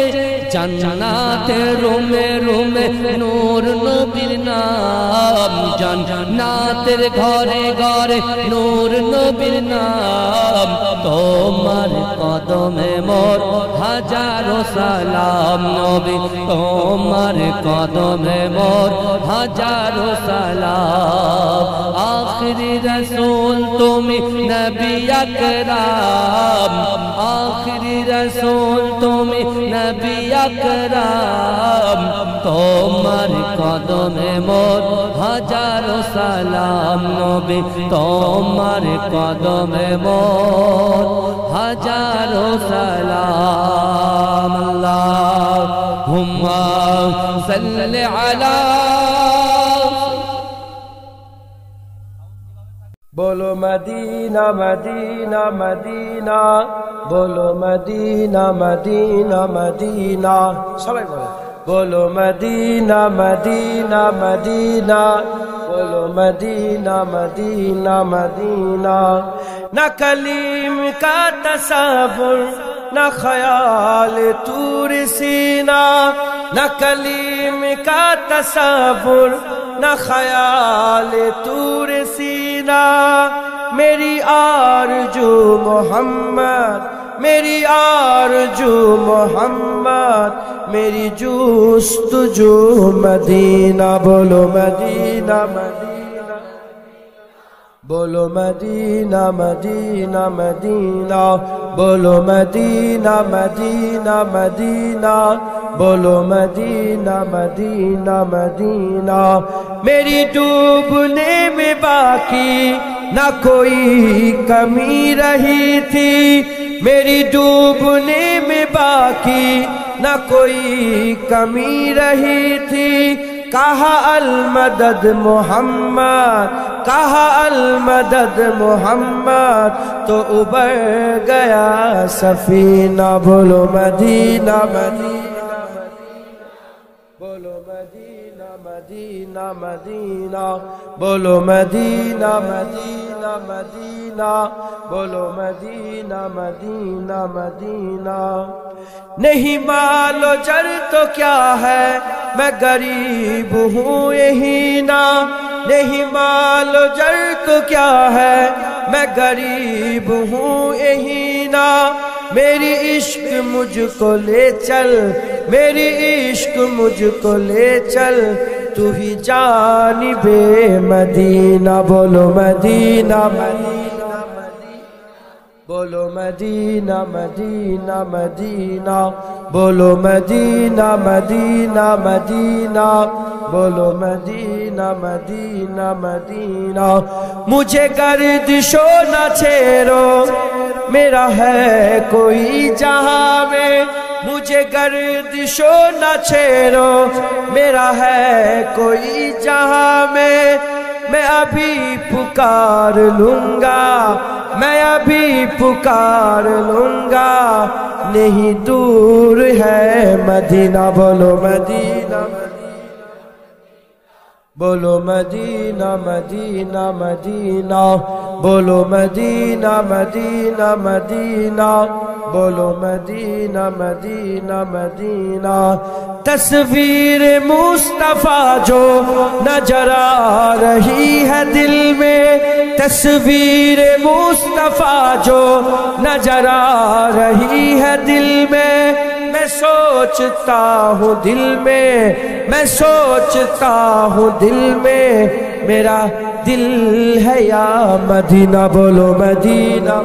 জান্নাতের রুমে রুমে নূর নবীর নাম জান্নাতের ঘরে ঘরে নূর নবীর নাম তোমার কদমে মোর হাজারো সালাম নবী তোমার কদমে মোর হাজারো সালাম আখিরি রাসূল তুমি নবী আকরাম আখিরি রাসূল তুমি নবী আকরাম তোমার কদমে মোর হাজারো সালাম নবী তোমার কদমে মোর হাজারো সালাম আল্লাহুম্মা সাল্লি আলা बोलो मदीना मदीना मदीना बोलो मदीना मदीना मदीना सबाई बोलो मदीना मदीना मदीना बोलो मदीना मदीना मदीना न कलीम का तसव्वुर न ख्याल तूर सीना न कलीम का तसव्वुर न ख्याल तूर सीना मेरी आरज़ू मोहम्मद मेरी आरज़ू मोहम्मद मेरी जुस्तजू मदीना बोलो मदीना मदीना बोलो मदीना मदीना मदीना बोलो मदीना मदीना मदीना बोलो मदीना मदीना मदीना मेरी डूबने में बाकी न कोई कमी रही थी मेरी डूबने में बाकी न कोई कमी रही थी कहा अल मदद मोहम्मद कहा अल मदद मोहम्मद तो उबर गया सफीना बोलो मदीना मदीना बोलो मदीना मदीना मदीना बोलो मदीना मदीना मदीना बोलो मदीना मदीना मदीना नहीं मालो जर तो क्या है मैं गरीब हूँ यही ना नहीं मालो जर तो क्या है मैं गरीब हूँ यही ना मेरी इश्क मुझको ले चल मेरी इश्क मुझको ले चल तू ही जानिबे मदीना बोलो मदीना मदीना बोलो मदीना मदीना मदीना बोलो मदीना मदीना मदीना बोलो मदीना मदीना मदीना मुझे गर्दिशो न छेड़ो मेरा है कोई जहां में मुझे गर्दिशो न छेड़ो मेरा है कोई जहां में मैं अभी पुकार लूंगा मैं अभी पुकार लूंगा नहीं दूर है मदीना बोलो मदीना बोलो मदीना मदीना मदीना बोलो मदीना मदीना मदीना बोलो मदीना मदीना मदीना तस्वीर मुस्तफा जो नजर आ रही है दिल में तस्वीर मुस्तफा जो नजर आ रही है दिल में मैं सोचता हूँ दिल में मैं सोचता हूँ दिल में मेरा दिल है या मदीना बोलो मदीना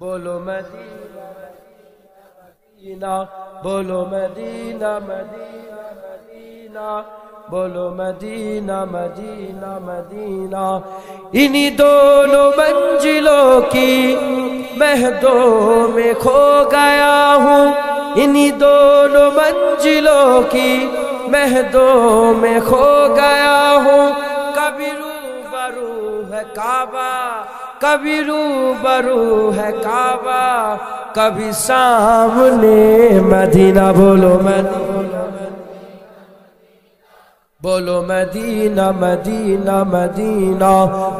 बोलो मदीना बोलो मदीना मदीना मदीना बोलो मदीना मदीना मदीना इन्हीं दोनों मंजिलों की महदों में खो गया हूँ इन्हीं दोनों मंजिलों की महदों में खो गया हूँ कभी ہے کعبہ کبھی روبرو ہے کعبہ کبھی سامنے مدینہ بولو بولو مدینہ مدینہ مدینہ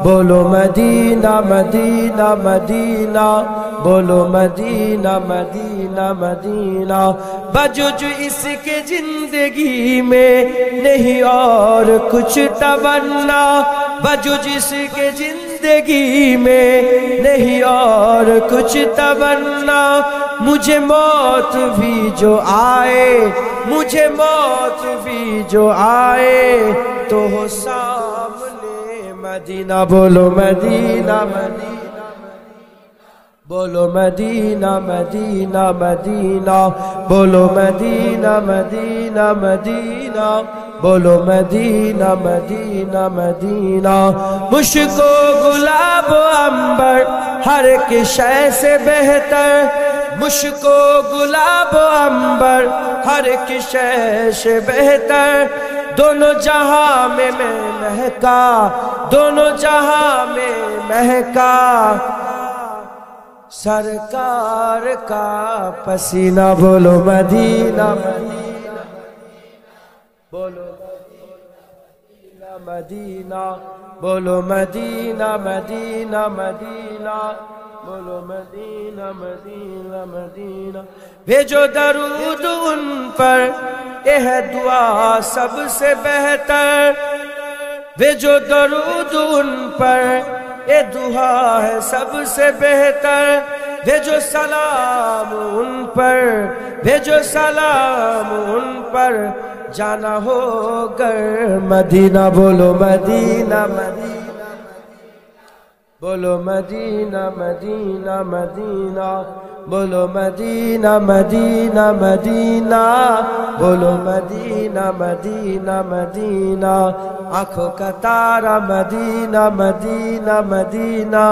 بولو مدینہ مدینہ مدینہ بولو مدینہ مدینہ مدینہ بجوج اس کے زندگی میں نہیں اور کچھ تمنا بجوج اس کے زندگی میں نہیں اور کچھ تمنا مجھے موت بھی جو آئے مجھے موت بھی جو آئے تو ہو سامنے مدینہ بولو مدینہ مدینہ بولو مدینہ مدینہ مدینہ بولو مدینہ مدینہ مدینہ بولو مدینہ مدینہ مدینہ مشک و گلاب و عنبر ہر ایک شے سے بہتر مشک و گلاب و عنبر ہر ایک شے سے بہتر دونوں جہاں میں مہکا دونوں جہاں میں مہکا سرکار کا پسینہ بولو مدینہ مدینہ بولو مدینہ مدینہ بولو مدینہ مدینہ مدینہ بولو مدینہ مدینہ مدینہ بھیجو درود ان پر یہ ہے دعا سب سے بہتر بھیجو درود ان پر یہ دعا ہے سب سے بہتر بھیجو سلام ان پر بھیجو سلام ان پر جانا ہو گر مدینہ بولو مدینہ مدینہ بولو مدینہ مدینہ مدینہ بولو مدینہ مدینہ مدینہ بولو مدینہ مدینہ مدینہ آنکھوں کا تارا مدینہ مدینہ مدینہ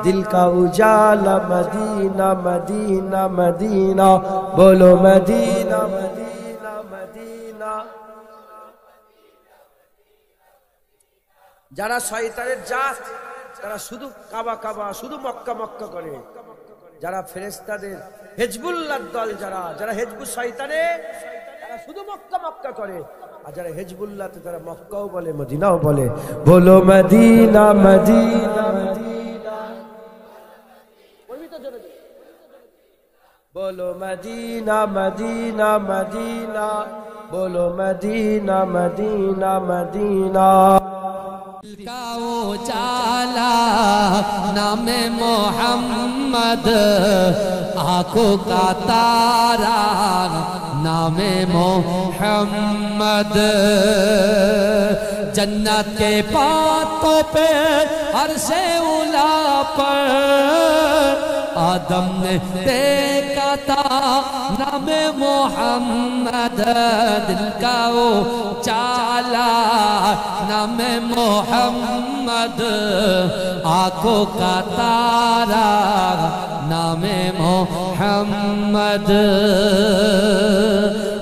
دل کا اجالا مدینہ مدینہ مدینہ بولو مدینہ مدینہ مدینہ যারা শয়তানের জাত তারা শুধু কাবা কাবা শুধু মক্কা মক্কা করে যারা ফেরেশতাদের হিজবুল্লাহর দল যারা যারা হিজবুল শয়তানে তারা শুধু মক্কা মক্কা করে আর যারা হিজবুল্লাহতে তারা মক্কাও বলে মদিনাও বলে বলো মদিনা মদিনা মদিনা বলবি তো জোরে বলো মদিনা মদিনা মদিনা বলো মদিনা মদিনা মদিনা کا اجالا نام محمد آنکھوں کا تارا نام محمد جنت کے پاتوں پہ عرش اولا پر آدم نے دیکھا تھا نام محمد دل کا اجالا نام محمد آنکھوں کا تارا نام محمد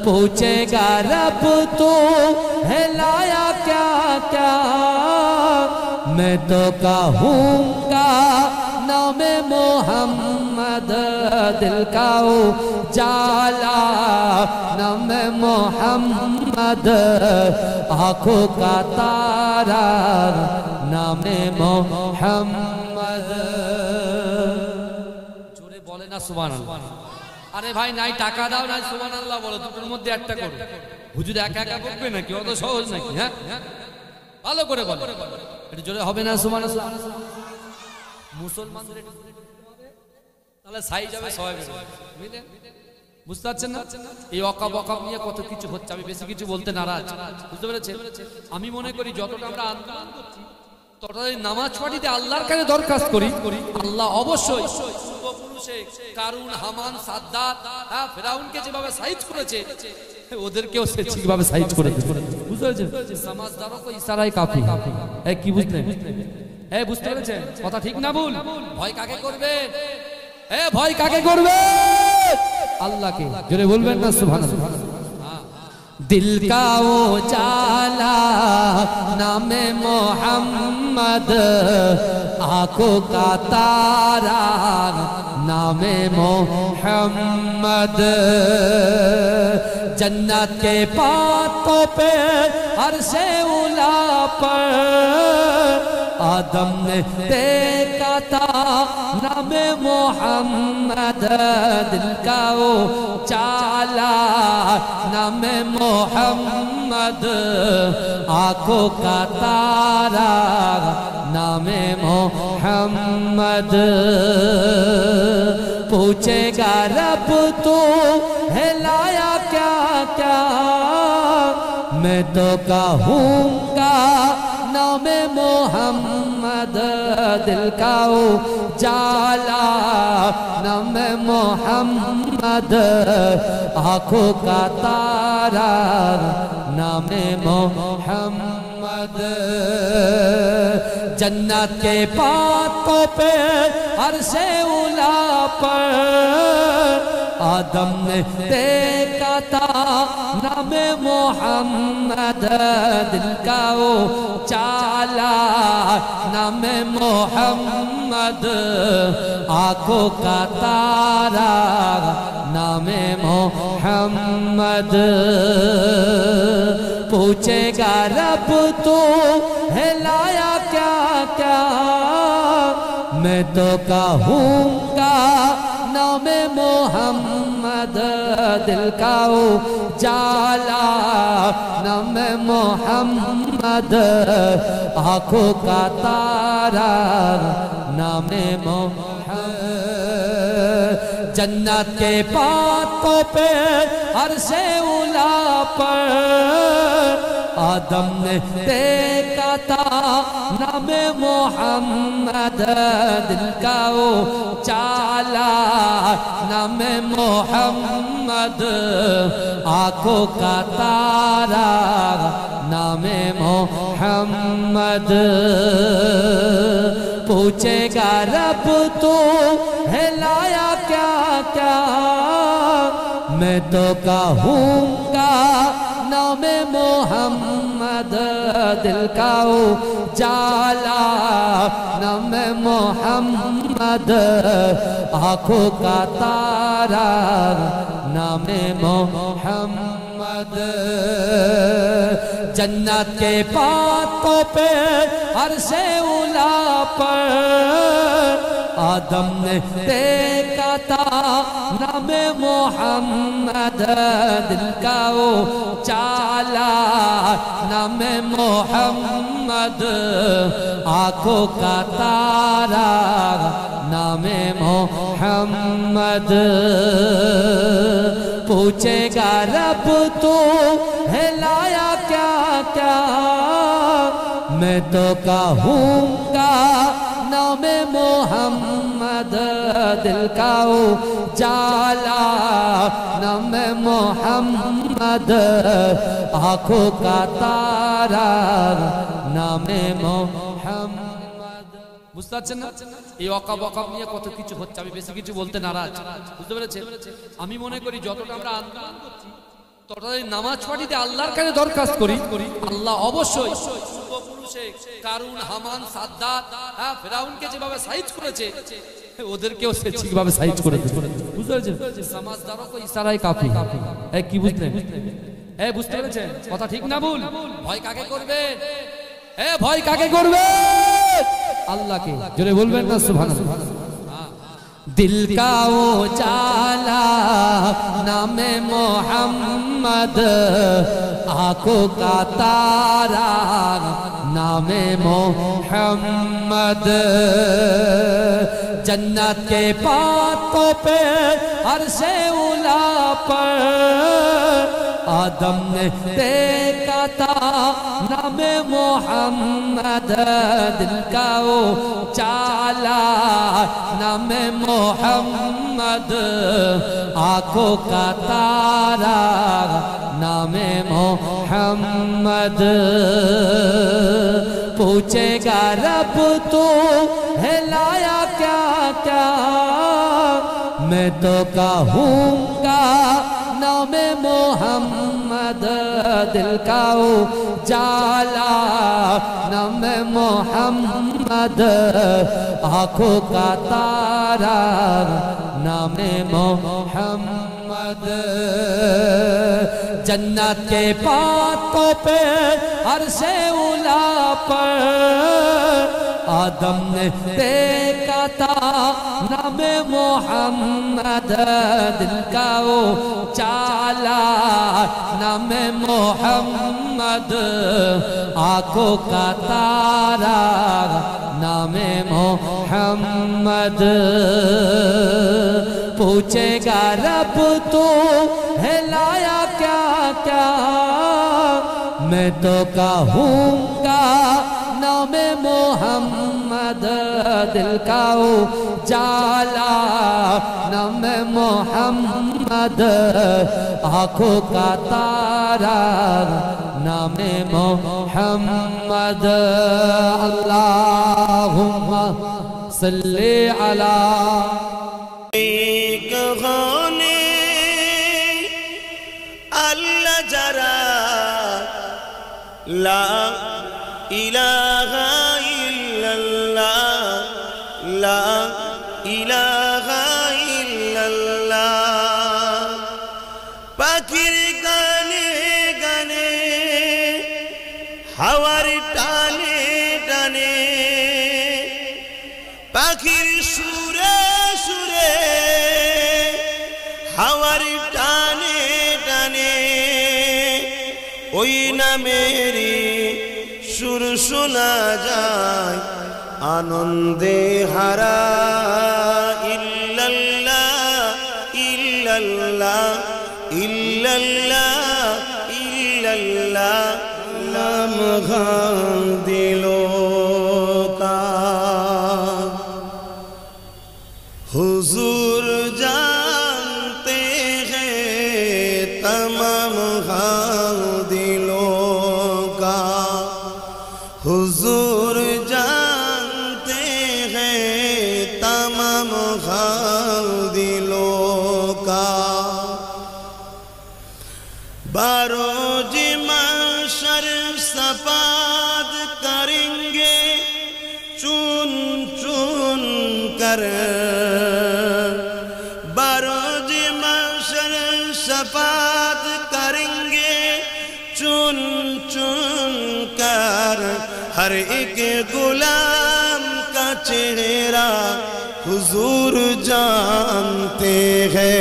پوچھے گا رب تو ہے لایا کیا کیا میں تو کہوں گا نام محمد دل کا اجالا نام محمد آنکھوں کا تارا نام محمد জোরে বলে না সুবহানাল্লাহ আরে ভাই নাই টাকা দাও নাই সুবহানাল্লাহ বলো দুটোর মধ্যে একটা করো হুজুর একা একা বকবে নাকি অত সহজ নাকি হ্যাঁ ভালো করে বলো এটা জোরে হবে না সুবহানাল্লাহ মুসলমানদের তাহলে সাই যাবে সবাই বুঝলেন বুঝতে পারছেন না এই ওয়াকাব ওয়াকাব নিয়ে কত কিছু হচ্ছে আমি বেশি কিছু বলতে নারাজ বুঝতে পেরেছেন আমি মনে করি যতটা আমরা আন্দোলন করছি ততটাই নামাজ পড়িতে আল্লাহর কাছে দরখাস্ত করি আল্লাহ অবশ্যই পূর্বপুরুষে কারুন হামান সাদ্দাত ফেরাউনকে যেভাবে সাইজ করেছে ওদেরকেও সে ঠিকভাবে সাইজ করে দিয়েছে বুঝতে পেরেছেন সমাজদারও কো ইশারায় কাফি কি বুঝলেন বুঝতে পেরেছেন কথা ঠিক না ভুল ভয় কাকে করবে ভয় কাকে করবে আল্লাহকে জোরে বলবেন না সুবহানাল্লাহ दिल का उजाला नाम मोहम्मद, आंखों का तारा नाम मोहम्मद। जन्नत के पातों पे अर्शे उला पर आदम ने देखा था नाम मोहम्मद। दिल का उजाला नाम मोहम्मद, आंखों का तारा नाम मोहम्मद। पूछेगा रब तू हिलाया क्या क्या, मैं तो कहूँगा नाम मोहम्मद। दिल का उजाला नाम मोहम्मद, आंखों का तारा नाम मोहम्मद। जन्नत के पातों पे अर्शे उला पर आदम ने देखा था नाम मोहम्मद। दिल का उजाला नाम मोहम्मद, आंखों का तारा नाम मोहम्मद। पूछेगा रब तू हिलाया क्या क्या, मैं तो कहूँगा नाम मोहम्मद। दिल का उजाला नाम मोहम्मद, आंखों का तारा नाम मोहम्मद। जन्नत के पातों पे अर्शे उला पर आदम ने देखा था नाम मोहम्मद। दिल का उजाला नाम मोहम्मद, आंखों का तारा नाम मोहम्मद। पूछेगा रब तू हिलाया क्या क्या, मैं तो कहूँगा नाम मोहम्मद। दिल का उजाला नाम मोहम्मद, आंखों का तारा नाम मोहम्मद। जन्नत के पातों पे अर्शे उला पर आदम ने देखा था नाम मोहम्मद। दिल का उजाला नाम मोहम्मद, आंखों का तारा नाम मोहम्मद। पूछेगा रब तू हिलाया क्या क्या, मैं तो कहूँगा नाम मोहम्मद। दिल का उजाला नाम मोहम्मद, आंखों का तारा नाम मोहम्मद। বুঝতে পারছেন না? এই অকাব অকাব নিয়ে কত কিছু হচ্ছে, আমি বেশি কিছু বলতে নারাজ। বুঝতে পেরেছেন? আমি মনে করি যতটা আমরা আন্দোলন করছি ততটাই নামাজ পাঠিতে আল্লাহর কাছে দরখাস্ত করি, আল্লাহ অবশ্যই পূর্বপুরুষে কারুন, হামান, সাদ্দাত, ফেরাউনকে যেভাবে সাইজ করেছে ওদেরকেও সে ঠিকভাবে সাইজ করে দেবে। বুঝতে পেরেছেন? সমাজদারও কো ইশারাই কাফি। কি বুঝলেন? বুঝতে পেরেছেন কথা ঠিক না ভুল? ভয় কাকে করবেন? ভয় কাকে করবেন? আল্লাহকে। জোরে বলবেন না সুবহানাল্লাহ। दिल का उजाला नाम मोहम्मद, आंखों का तारा नाम मोहम्मद। जन्नत के पातों पे अर्शे उला पर आदम ने देखा था नाम मोहम्मद। दिल का उजाला नाम मोहम्मद, आंखों का तारा नाम मोहम्मद। पूछेगा रब तू हिलाया क्या क्या, मैं तो कहूँगा نام محمد دل کا اجالا نام محمد آنکھوں کا تارا نام محمد جنت کے باتوں پہ عرش اولا پر آدم نے دیکھا تھا نام محمد دل کا اجالا نام محمد آنکھوں کا تارا نام محمد پوچھے گا رب تو ہلایا کیا کیا میں تو کہوں گا نام محمد دل کا اجالا نام محمد آنکھوں کا تارا نام محمد اللہم صلی علی گانے اللہ جرا لا الہ الا اللہ لا الہ الا اللہ پاکر گانے گانے ہوار ٹانے ٹانے پاکر سورے سورے ہوار ٹانے ٹانے ওই নামেরই সুর শোনা যায় আনন্দে হারা ইল্লাল্লাহ ইল্লাল্লাহ ইল্লাল্লাহ ইল্লাল্লাহ নাম গান দিলো কা হুজুর জানতে हैं तमाम हुजूर जानते हैं तमाम दिलों का बारोज महशर सफाद करेंगे चुन चुन कर बारोज महशर सफाद करेंगे चुन चुन कर हर एक गुलाम का चेहरा हुजूर जानते हैं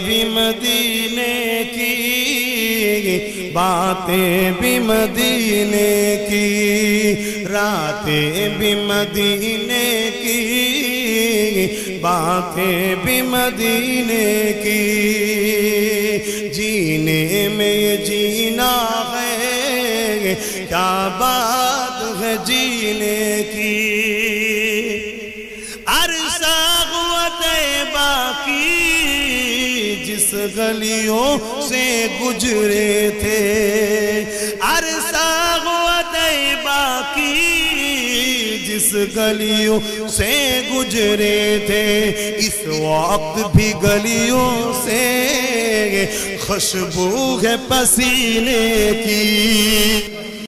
भी मदीने की बातें भी मदीने की रातें भी मदीने की बातें भी मदीने की जीने में ये जीना है क्या बात है जीने की अरसा हुआ तैबा की जिस गलियों से गुजरे थे अरसा हुआ तैबा की जिस गलियों से गुजरे थे इस वक्त भी गलियों से खुशबू है पसीने की